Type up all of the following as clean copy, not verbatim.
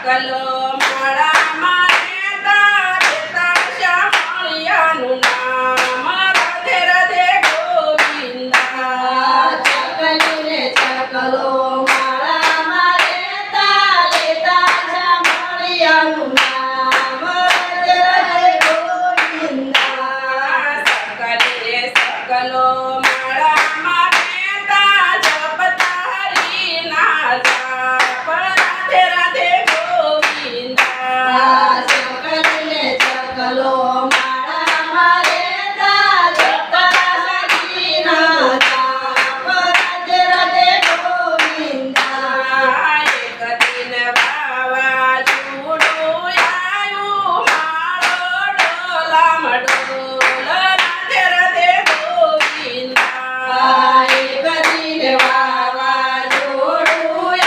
ચકલો માળામાં રહેતા રહેતા શ્યામળિયાનું નામ રાધે રાધે ગોવિંદા ચકલી રે ચકલો માળામાં રહેતા રહેતા શ્યામળિયાનું નામ રાધે રાધે ગોવિંદા સકલી રે સકલો માળામાં રહેતા જપતા હરિના જાપ રાધે રાધે ગોવિંદા ચકલી રે ચકલો માળામાં રહેતા જપતા હરિના જાપ રાધે રાધે ગોવિંદા એક દિન વાવાઝોડું આયું મારો ડોલામાં ડોલ રાધે રાધે ગોવિંદા એક દિન વાવાઝોડું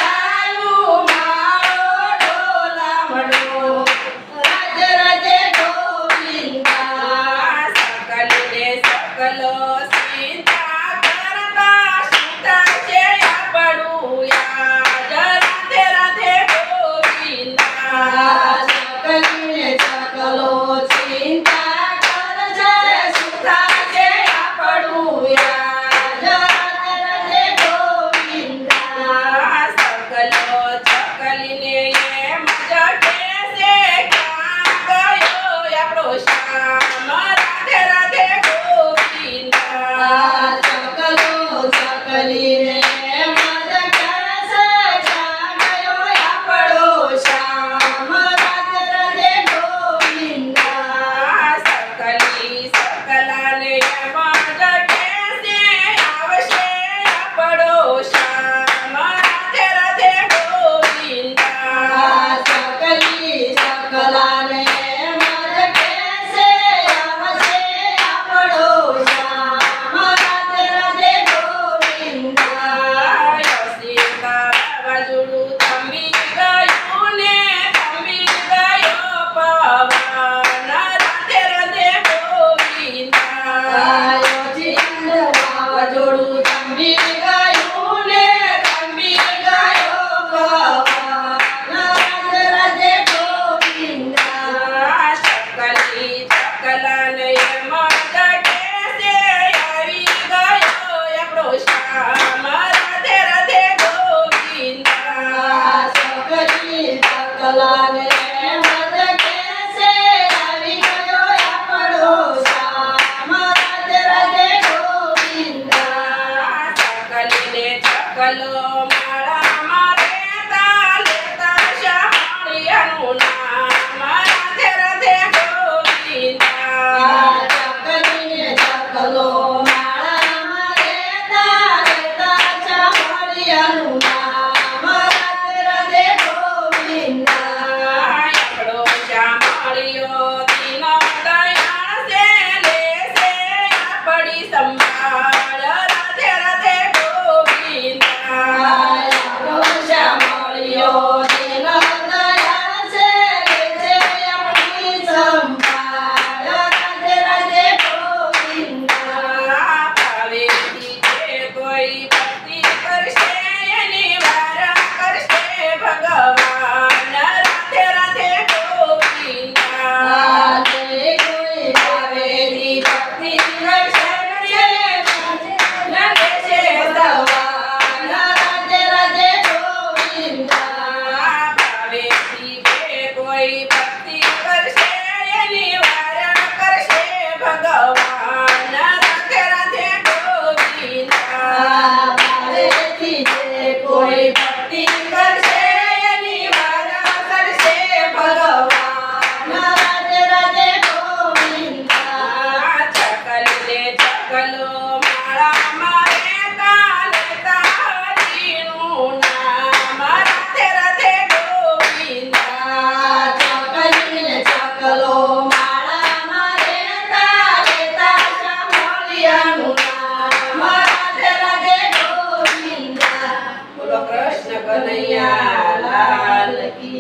આયું મારો ડોલામાં ડોલ રાધે રાધે ગોવિંદા સકલી રે સકલો સીતા કરતા સીતા છે આપણું યાદ રાધે રાધે ગોવિંદા ચકલી રે ચકલો ચિંતા કરજે સુતા છે આપણું યાદ રાધે રાધે ગોવિંદા સકલો ચકલીને એમ જટે છે ક્યાં ગયો આપણો શ્યામ રાધે રાધે ગોવિંદા ચકલો ચકલીને મદ કરશે ક્યાં ગયો આપણો શ્યામ રાધે રાધે ગોવિંદા સકલી સકલાને એમ જટે છે આવશે આપણો શ્યામ રાધે રાધે ગોવિંદા ચકલી ચકલાને મદ કેસે આવશે આપણો શ્યામ રાધે રાધે ગોવિંદા સીતા વાવાઝોડું થંભી ગયું ને થંભી ગયો પવન રાધે રાધે ગોવિંદા વાવાઝોડું થંભી ગયું ને થંભી ગયો પવન રાધે રાધે ગોવિંદા ચકલી ચકલાને એમ જટે છે આવી ગયો આપણો શ્યામ રાધે રાધે ગોવિંદા ચકલી ચકલાને મદ કેસે આવી ગયો આપણો શ્યામ રાધે રાધે ગોવિંદા ચકલીને ચકલો માળામાં રહેતા લેતા શ્યામળિયાનું નામ રાધે રાધે ગોવિંદા ચકલીને ચકલો માળામાં રહેતા રહેતા શ્યામળિયાનું નામ રાધે રાધે ગોવિંદા આપણો શ્યામળિયો દીનો દયાળ છે લેશે આપણી સંભાળ રાધે રાધે ગોવિંદા શ્યામળિયો દિન દયાળ છે લે છે આપણી સંભાળ રાધે રાધે ગોવિંદા ભાવેથી જે કોઈ ભક્તિ કરશે એની વાર કરશે ભગવાન રાધે રાધે ગોવિંદા જે કોઈ ભાવેથી ભક્તિ કરશે નડે છે ભગવાન રાધે રાધે ગોવિંદા ભાવેથી જે કોઈ ભક્તિ કરશે એની વાર કરશે ભગવાન રાધે રાધે ગોવિંદા ભાવેથી જે કોઈ ભક્તિ કરશે એની વાર કરશે ભગવાન રાધે રાધે ગોવિંદા ચકલીને ચકલો માળામાં રહેતા લેતા હરિનું નામ રાધે રાધે ગોવિંદા ચકલીને ચકલો માળામાં રહેતા રહેતા શ્યામળિયાનું નામ રાધે રાધે ગોવિંદા બોલો કૃષ્ણ કનૈયા લાલ કી